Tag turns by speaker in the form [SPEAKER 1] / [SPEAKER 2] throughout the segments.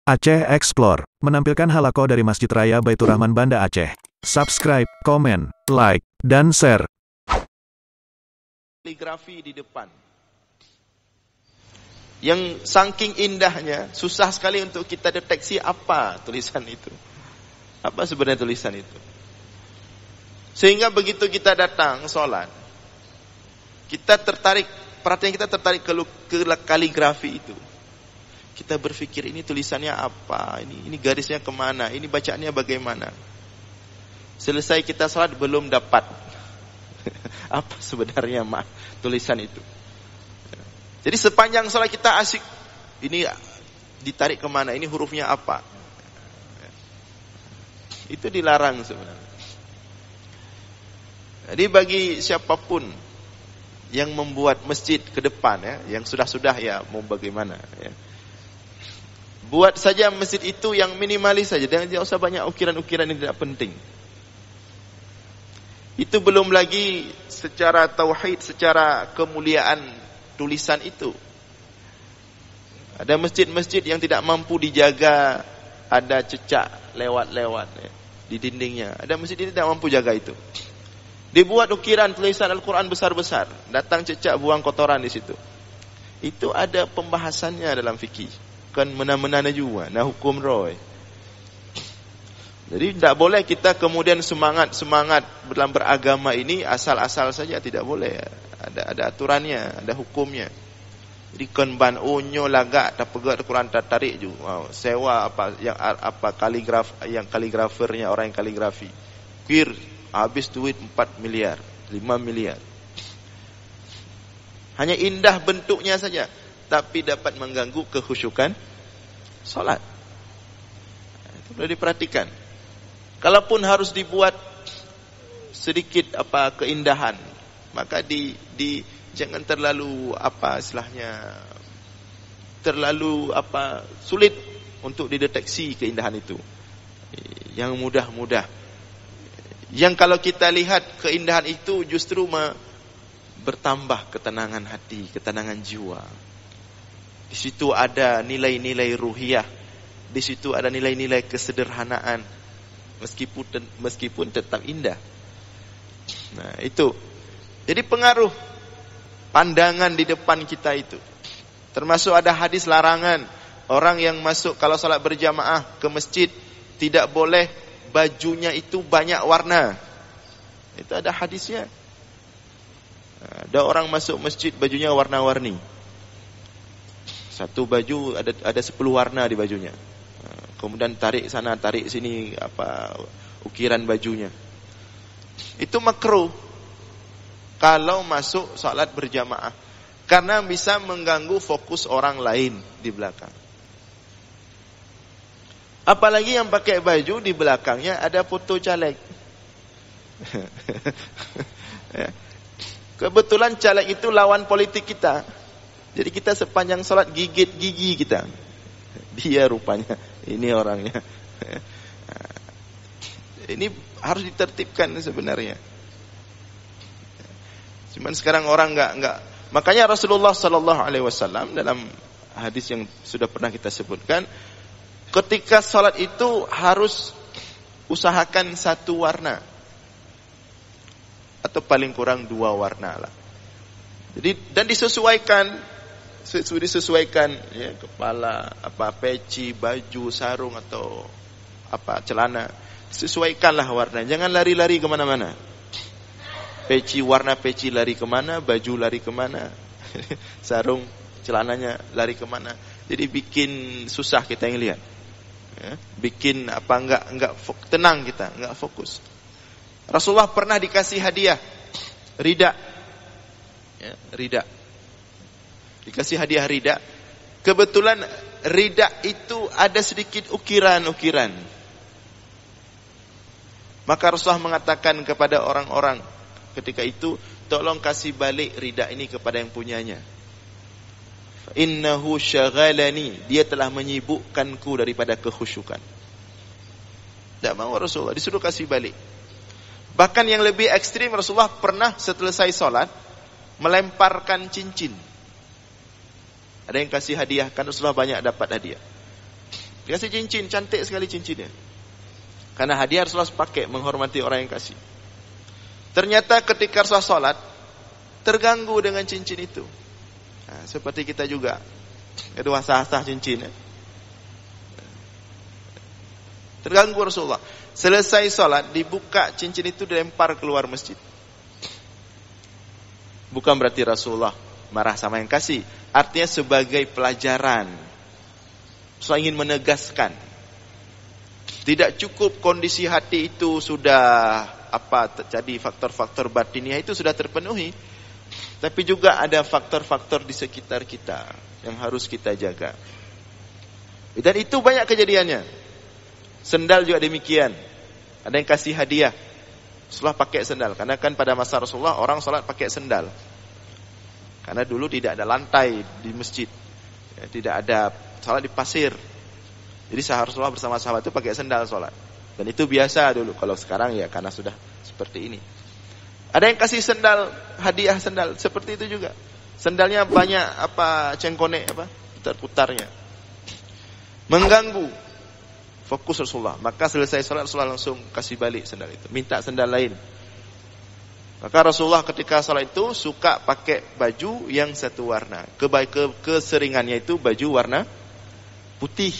[SPEAKER 1] Aceh Explore menampilkan halaqah dari Masjid Raya Baitur Rahman Banda Aceh. Subscribe, komen, like, dan share.
[SPEAKER 2] Kaligrafi di depan yang saking indahnya, susah sekali untuk kita deteksi apa tulisan itu. Apa sebenarnya tulisan itu? Sehingga begitu kita datang sholat, kita tertarik, perhatian kita tertarik ke kaligrafi itu. Kita berpikir ini tulisannya apa, ini garisnya kemana, ini bacaannya bagaimana. Selesai kita sholat belum dapat apa sebenarnya tulisan itu. Jadi sepanjang sholat kita asik, ini ditarik kemana, ini hurufnya apa. Itu dilarang sebenarnya. Jadi bagi siapapun yang membuat masjid ke depan, yang sudah-sudah ya mau bagaimana, ya. Buat saja masjid itu yang minimalis saja, jangan usah banyak ukiran-ukiran yang tidak penting. Itu belum lagi secara tauhid, secara kemuliaan tulisan itu. Ada masjid-masjid yang tidak mampu dijaga, ada cecak lewat-lewat di dindingnya. Ada masjid yang tidak mampu jaga itu. Dibuat ukiran tulisan Al-Quran besar-besar, datang cecak buang kotoran di situ. Itu ada pembahasannya dalam fikih. Kan mena-mena juga, nah hukum roy. Jadi tidak boleh kita kemudian semangat dalam beragama ini asal-asal saja, tidak boleh. Ada aturannya, ada hukumnya. Jadi kan ban onyo lagak tak pegat Quran tak tarik juga. Wow, sewa kaligrafernya, orang yang kaligrafi. Kir habis duit 4 miliar, 5 miliar. Hanya indah bentuknya saja, tapi dapat mengganggu kekhusyukan salat. Itu perlu diperhatikan. Kalaupun harus dibuat sedikit keindahan, maka jangan terlalu terlalu sulit untuk dideteksi keindahan itu. Yang mudah-mudah. Yang kalau kita lihat keindahan itu justru bertambah ketenangan hati, ketenangan jiwa. Di situ ada nilai-nilai ruhiyah, di situ ada nilai-nilai kesederhanaan, meskipun tetap indah. Nah, itu. Jadi pengaruh pandangan di depan kita itu. Termasuk ada hadis larangan orang yang masuk kalau salat berjamaah ke masjid tidak boleh bajunya itu banyak warna. Itu ada hadisnya. Ada orang masuk masjid bajunya warna-warni. Satu baju ada 10 warna di bajunya. Kemudian tarik sana, tarik sini ukiran bajunya. Itu makruh kalau masuk salat berjamaah, karena bisa mengganggu fokus orang lain di belakang. Apalagi yang pakai baju di belakangnya ada foto caleg. Kebetulan caleg itu lawan politik kita. Jadi kita sepanjang salat gigit gigi kita. Dia rupanya, ini orangnya. Ini harus ditertibkan sebenarnya. Cuman sekarang orang enggak. Makanya Rasulullah sallallahu alaihi wasallam dalam hadis yang sudah pernah kita sebutkan, ketika salat itu harus usahakan satu warna. Atau paling kurang 2 warna lah. Jadi dan disesuaikan ya, kepala, peci, baju, sarung atau celana, sesuaikanlah warna. Jangan lari-lari kemana-mana. Warna peci lari kemana, baju lari kemana, sarung, celananya lari kemana. Jadi bikin susah kita yang lihat. Ya, bikin enggak tenang kita, enggak fokus. Rasulullah pernah dikasih hadiah rida. Ya, rida. Dikasih hadiah rida. Kebetulan rida itu ada sedikit ukiran-ukiran. Maka Rasulullah mengatakan kepada orang-orang ketika itu, tolong kasih balik rida ini kepada yang punyanya. Innahu syaghalani, dia telah menyibukkanku daripada kekhusyukan. Tidak mau Rasulullah, disuruh kasih balik. Bahkan yang lebih ekstrim, Rasulullah pernah selesai sholat melemparkan cincin. Ada yang kasih hadiah, kan Rasulullah banyak dapat hadiah. Dikasih cincin, cantik sekali cincinnya. Karena hadiah Rasulullah pakai menghormati orang yang kasih. Ternyata ketika Rasulullah sholat, terganggu dengan cincin itu. Nah, seperti kita juga. Kedua sah-sah cincin. Terganggu Rasulullah. Selesai sholat, dibuka cincin itu, dilempar keluar masjid. Bukan berarti Rasulullah marah sama yang kasih. Artinya sebagai pelajaran. Rasulullah ingin menegaskan. Tidak cukup kondisi hati itu sudah terjadi faktor-faktor batiniah itu sudah terpenuhi. Tapi juga ada faktor-faktor di sekitar kita yang harus kita jaga. Dan itu banyak kejadiannya. Sendal juga demikian. Ada yang kasih hadiah. Rasulullah pakai sendal. Karena kan pada masa Rasulullah orang sholat pakai sendal. Karena dulu tidak ada lantai di masjid. Tidak ada sholat di pasir. Jadi Rasulullah bersama sahabat itu pakai sendal sholat. Dan itu biasa dulu. Kalau sekarang ya karena sudah seperti ini. Ada yang kasih sendal, hadiah sendal. Seperti itu juga. Sendalnya banyak cengkone, putar-putarnya. Mengganggu fokus Rasulullah. Maka selesai sholat Rasulullah langsung kasih balik sendal itu. Minta sendal lain. Maka Rasulullah ketika sholat itu suka pakai baju yang satu warna. Keseringannya itu baju warna putih.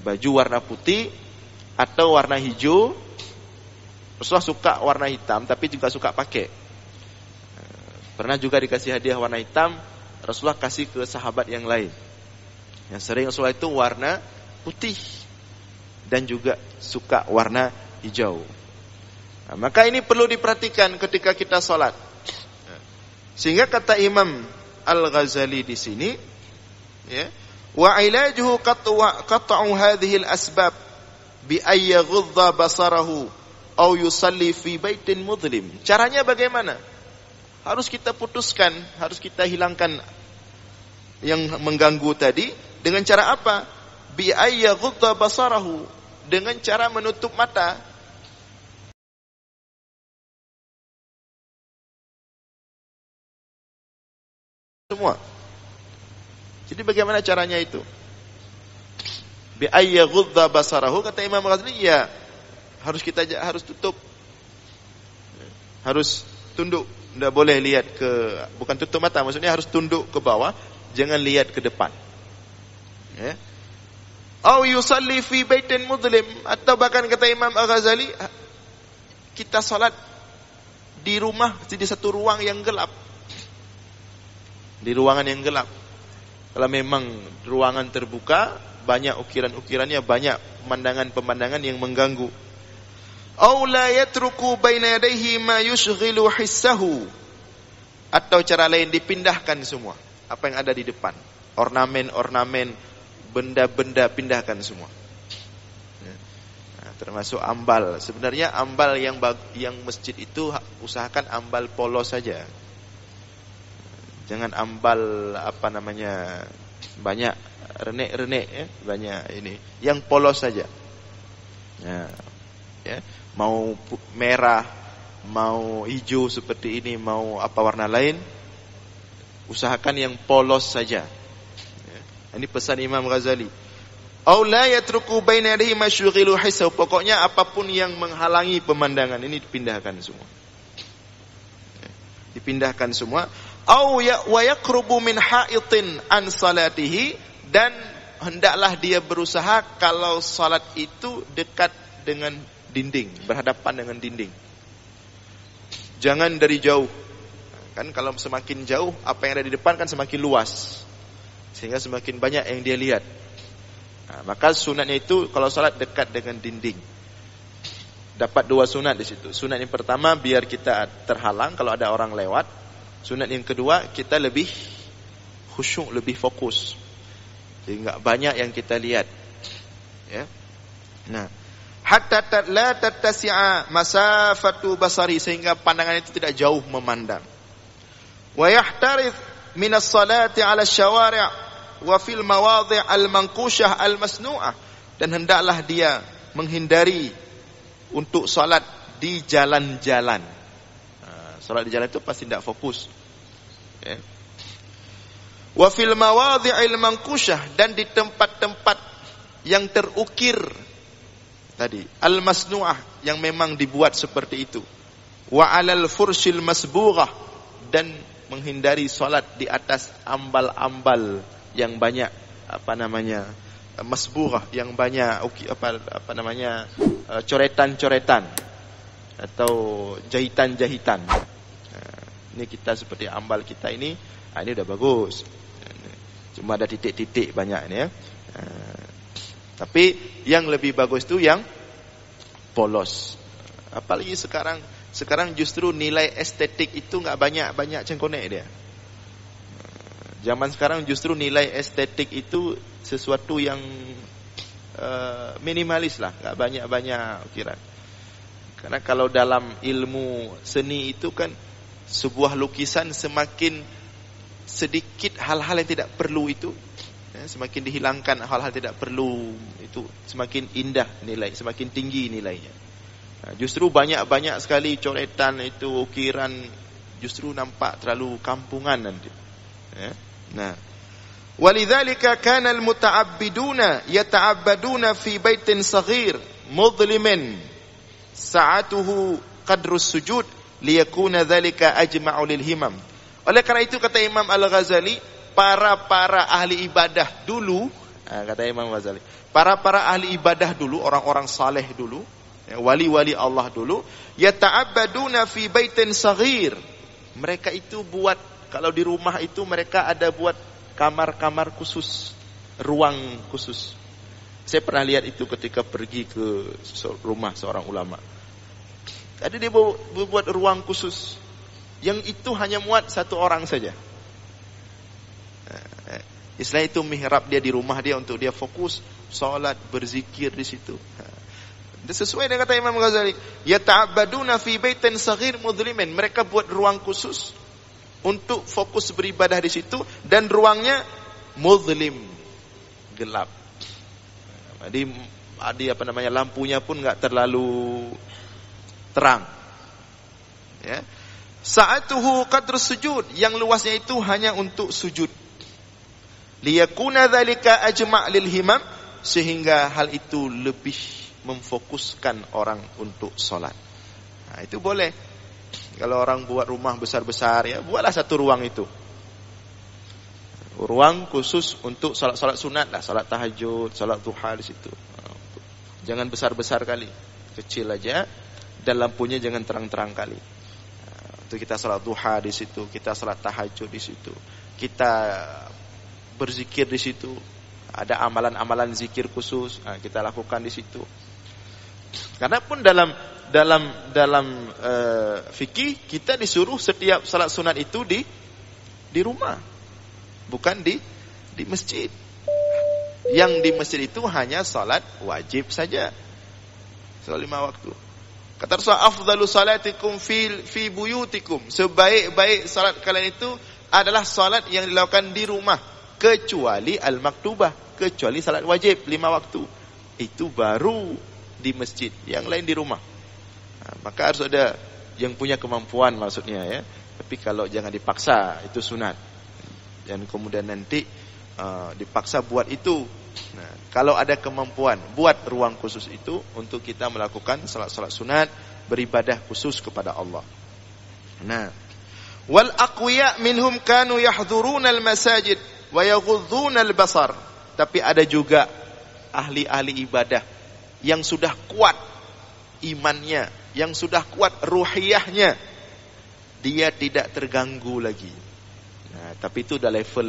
[SPEAKER 2] Baju warna putih atau warna hijau. Rasulullah suka warna hitam tapi juga suka pakai. Pernah juga dikasih hadiah warna hitam, Rasulullah kasih ke sahabat yang lain. Yang sering Rasulullah itu warna putih dan juga suka warna hijau. Nah, maka ini perlu diperhatikan ketika kita sholat. Sehingga kata Imam Al-Ghazali di sini, ya, wa ilajuhu qat'u hadhihi al-asbab bi ay yaghudda basarahu aw yusalli fi baitin mudlim. Caranya bagaimana? Harus kita putuskan, harus kita hilangkan yang mengganggu tadi dengan cara apa? Bi ay yaghudda basarahu, dengan cara menutup mata. Semua. Jadi bagaimana caranya itu? Bi ay yaghudda basarahu, kata Imam Ghazali, ya harus tutup. Harus tunduk, tidak boleh lihat bukan tutup mata, maksudnya harus tunduk ke bawah, jangan lihat ke depan. Ya. Au yusalli fi baitin mudlim, atau bahkan kata Imam Al-Ghazali, kita salat di rumah, di satu ruang yang gelap. Di ruangan yang gelap. Kalau memang ruangan terbuka, banyak ukiran-ukirannya, banyak pemandangan-pemandangan yang mengganggu. Au la yatruku baina yadayhi ma yushghilu hissahu, atau cara lain dipindahkan semua apa yang ada di depan, ornamen-ornamen, benda-benda pindahkan semua. Nah, termasuk ambal. Sebenarnya ambal yang masjid itu usahakan ambal polos saja. Jangan ambal banyak renek-renek, ya, banyak ini. Yang polos saja. Nah, ya, mau merah, mau hijau seperti ini, mau apa warna lain, usahakan yang polos saja. Ya, ini pesan Imam Ghazali. Au la yatruku baina yadihi masyughilu hisaw, pokoknya apapun yang menghalangi pemandangan ini dipindahkan semua. Ya, dipindahkan semua. Au wa yaqrubu min ha'itin an salatihi, dan hendaklah dia berusaha kalau salat itu dekat dengan dinding, berhadapan dengan dinding. Jangan dari jauh. Kan kalau semakin jauh, apa yang ada di depan kan semakin luas. Sehingga semakin banyak yang dia lihat. Nah, maka sunatnya itu kalau salat dekat dengan dinding. Dapat 2 sunat di situ. Sunat yang pertama biar kita terhalang kalau ada orang lewat. Sunat yang kedua kita lebih khusyuk, lebih fokus. Jadi enggak banyak yang kita lihat. Ya. Nah, hatta la tattasi'a masafatu basari, sehingga pandangan itu tidak jauh memandang. Wa yahtarith min as-salati 'ala asy-syawari' wa fil mawadhi' al-manqushah al-masnu'ah, dan hendaklah dia menghindari untuk salat di jalan-jalan. Salat di jalan itu pasti tidak fokus. Ya. Wa fil mawadhi'il manqusyah, dan di tempat-tempat yang terukir tadi, al-masnu'ah, yang memang dibuat seperti itu. Wa 'alal fursyil masbughah, dan menghindari salat di atas ambal-ambal yang banyak masbughah, yang banyak coretan-coretan atau jahitan-jahitan. Ini kita seperti ambal kita ini, ini udah bagus. Cuma ada titik-titik banyak ini ya. Tapi yang lebih bagus itu yang polos. Apalagi sekarang justru nilai estetik itu nggak banyak cengkonek dia. Zaman sekarang justru nilai estetik itu sesuatu yang minimalis lah, nggak banyak ukiran. Karena kalau dalam ilmu seni itu kan, sebuah lukisan semakin sedikit hal-hal yang tidak perlu itu, semakin dihilangkan hal-hal tidak perlu itu, semakin indah nilai, semakin tinggi nilainya. Justru banyak sekali coretan itu, ukiran, justru nampak terlalu kampungan nanti. Nah, walidzalika kana almuta'abbiduna yata'abbaduna fi baitin saghir mudlimin sa'atuhu qadrus sujud liyakuna dzalika ajma'u lil himam. Oleh karena itu kata Imam Al-Ghazali, para ahli ibadah dulu, kata Imam Ghazali, para ahli ibadah dulu, orang-orang saleh dulu, wali-wali Allah dulu, yata'abbaduna fi baitin saghir. Mereka itu buat, kalau di rumah itu mereka ada buat kamar-kamar khusus, ruang khusus. Saya pernah lihat itu ketika pergi ke rumah seorang ulama. Tadi dia buat ruang khusus yang itu hanya muat satu orang saja. Istilah itu mihrab dia di rumah dia, untuk dia fokus salat, berzikir di situ. Sesuai dengan kata Imam Ghazali, yata'abbaduna fi baitin saghir mudlimin. Mereka buat ruang khusus untuk fokus beribadah di situ, dan ruangnya mudlim, gelap. Jadi lampunya pun enggak terlalu terang. Ya. Sa'atuhu qadrus sujud, yang luasnya itu hanya untuk sujud. Liyakuna dzalika ajma' lil himam, sehingga hal itu lebih memfokuskan orang untuk salat. Nah, itu boleh. Kalau orang buat rumah besar-besar, ya buatlah satu ruang itu. Ruang khusus untuk salat sunat lah, salat tahajud, salat duha di situ. Jangan besar-besar kali, kecil aja, dan lampunya jangan terang-terang kali. Untuk kita salat duha di situ, kita salat tahajud di situ, kita berzikir di situ. Ada amalan-amalan zikir khusus, kita lakukan di situ. Karena pun dalam fikih kita disuruh setiap salat sunat itu di rumah, bukan di masjid. Yang di masjid itu hanya salat wajib saja, salat 5 waktu. Kata Rasulullah, afdalu salatikum fi buyutikum, sebaik-baik salat kalian itu adalah salat yang dilakukan di rumah, kecuali al-maktubah, kecuali salat wajib 5 waktu. Itu baru di masjid, yang lain di rumah. Maka harus ada yang punya kemampuan maksudnya ya. Tapi kalau jangan dipaksa, itu sunat. Dan kemudian nanti dipaksa buat itu. Nah, kalau ada kemampuan, buat ruang khusus itu untuk kita melakukan salat-salat sunat, beribadah khusus kepada Allah. Nah, wal aqwiya minhum kanu yahdhuruna al-masajid wa yaghudduna al-basar. Tapi ada juga ahli-ahli ibadah yang sudah kuat imannya, yang sudah kuat ruhiyahnya, dia tidak terganggu lagi. Nah, tapi itu udah level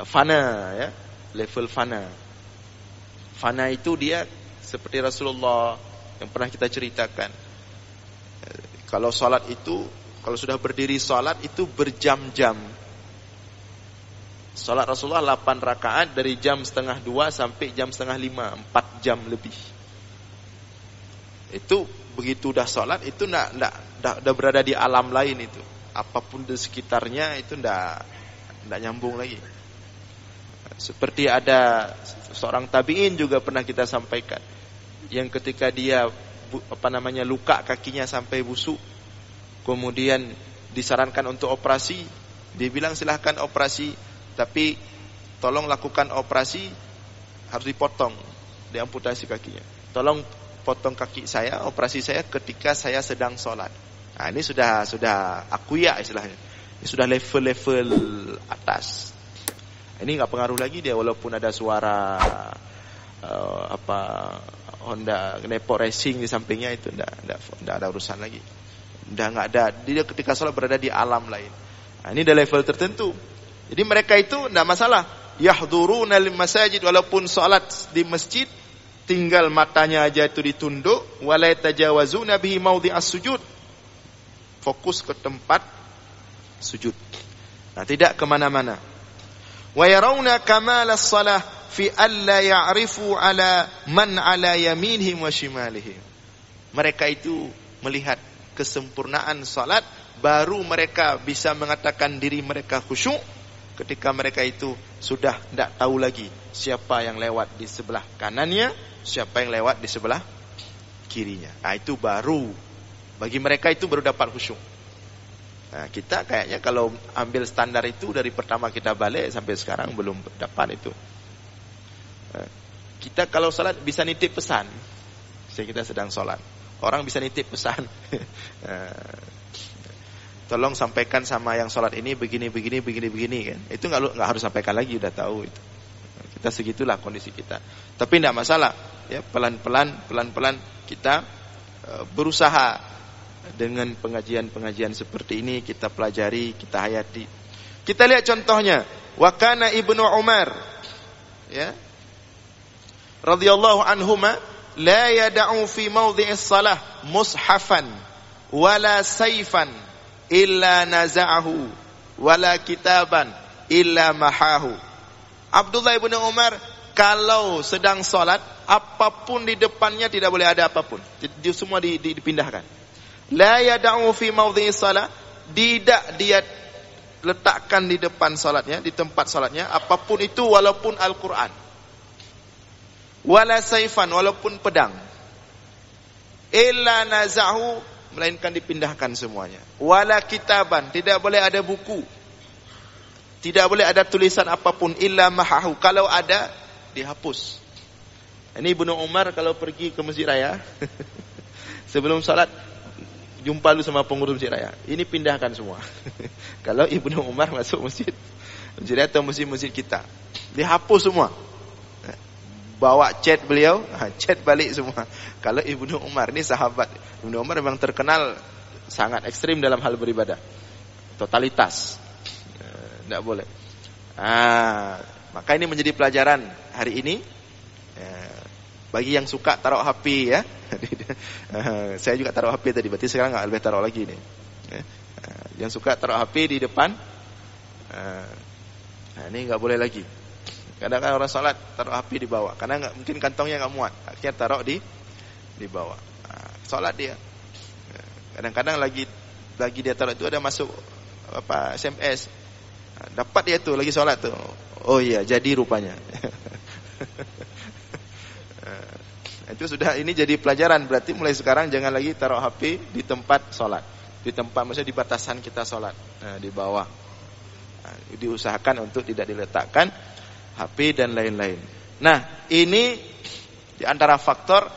[SPEAKER 2] fana ya, level fana. Fana itu dia seperti Rasulullah yang pernah kita ceritakan. Kalau salat itu, kalau sudah berdiri salat itu berjam-jam. Salat Rasulullah 8 rakaat dari jam 1:30 sampai jam 4:30, 4 jam lebih. Itu begitu dah salat itu udah berada di alam lain itu. Apapun di sekitarnya itu enggak nyambung lagi. Seperti ada seorang tabi'in juga pernah kita sampaikan, yang ketika dia luka kakinya sampai busuk, kemudian disarankan untuk operasi, Dia bilang silahkan operasi, tapi tolong lakukan operasi, harus dipotong, diamputasi kakinya. Tolong potong kaki saya, operasi saya ketika saya sedang sholat. Nah, ini sudah akuya istilahnya. Ini sudah level atas. Ini nggak pengaruh lagi dia, walaupun ada suara Honda Nepok Racing di sampingnya, itu enggak ada urusan lagi. Udah nggak ada, dia ketika sholat berada di alam lain. Nah, ini ada level tertentu. Jadi mereka itu enggak masalah. Yahduruna lil masajid, walaupun sholat di masjid, tinggal matanya aja itu ditunduk, wala yatajawazuna bihi maudhi'as sujud. Fokus ke tempat sujud. Nah, tidak kemana-mana. Wa yarawna kamalas shalah fi alla ya'rifu ala man ala yaminihim wa shimalihim. Mereka itu melihat kesempurnaan salat, baru mereka bisa mengatakan diri mereka khusyuk ketika mereka itu sudah tidak tahu lagi siapa yang lewat di sebelah kanannya, siapa yang lewat di sebelah kirinya. Nah, itu baru, bagi mereka itu baru dapat khusyuk. Nah, kita kayaknya kalau ambil standar itu dari pertama kita balik sampai sekarang belum dapat itu. Nah, kita kalau salat bisa nitip pesan. Kita sedang salat, orang bisa nitip pesan. Tolong sampaikan sama yang salat ini begini kan. Itu nggak harus sampaikan lagi, udah tahu itu. Kita segitulah kondisi kita. Tapi tidak masalah, ya, pelan-pelan kita berusaha dengan pengajian-pengajian seperti ini, kita pelajari, kita hayati. Kita lihat contohnya, wa kana Ibnu Umar, ya, radhiyallahu anhuma, la yad'u fi mawdhi'is salah mushafan wala sayfan illa naza'ahu wala kitaban illa mahahu. Abdullah ibnu Umar kalau sedang salat, apapun di depannya tidak boleh ada apapun. Semua dipindahkan. La yad'u fi mawdhi'is salah, tidak dia letakkan di depan salatnya, di tempat salatnya apapun itu, walaupun Al-Qur'an. Wala saifan, walaupun pedang. Illa nazahu, melainkan dipindahkan semuanya. Wala kitaban, tidak boleh ada buku. Tidak boleh ada tulisan apapun, illa mahahu, kalau ada dihapus. Ini Ibnu Umar kalau pergi ke Masjid Raya sebelum salat jumpa lu sama pengurus Masjid Raya, ini pindahkan semua. Kalau Ibnu Umar masuk masjid Raya atau masjid kita, dihapus semua. Bawa cat beliau, cat balik semua. Kalau Ibnu Umar, ini sahabat Ibnu Umar memang terkenal sangat ekstrim dalam hal beribadah, totalitas, tidak boleh. Maka ini menjadi pelajaran hari ini. Bagi yang suka taruh HP, ya. Saya juga taruh HP tadi, berarti sekarang nggak boleh taruh lagi nih. Yang suka taruh HP di depan, ini nggak boleh lagi. Kadang-kadang orang salat taruh HP di bawah, karena mungkin kantongnya nggak muat, akhirnya taruh di bawah. Salat dia. Kadang-kadang lagi dia taruh itu ada masuk SMS, dapat dia tuh lagi salat tuh. Oh iya, jadi rupanya. Itu sudah, ini jadi pelajaran, berarti mulai sekarang jangan lagi taruh HP di tempat sholat, di tempat, maksudnya di batasan kita sholat, di bawah. Diusahakan untuk tidak diletakkan HP dan lain-lain. Nah, ini di antara faktor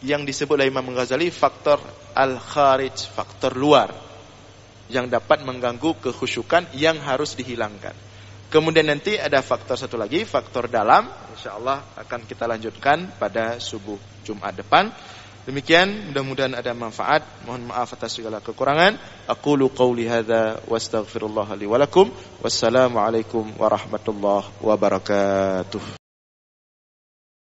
[SPEAKER 2] yang disebut oleh Imam Ghazali faktor al-kharij, faktor luar yang dapat mengganggu kekhusyukan yang harus dihilangkan. Kemudian nanti ada faktor satu lagi, faktor dalam, insyaallah akan kita lanjutkan pada subuh Jumat depan. Demikian, mudah-mudahan ada manfaat. Mohon maaf atas segala kekurangan. Aqulu qawli hadza wastaghfirullah li wa lakum. Wassalamualaikum warahmatullahi wabarakatuh.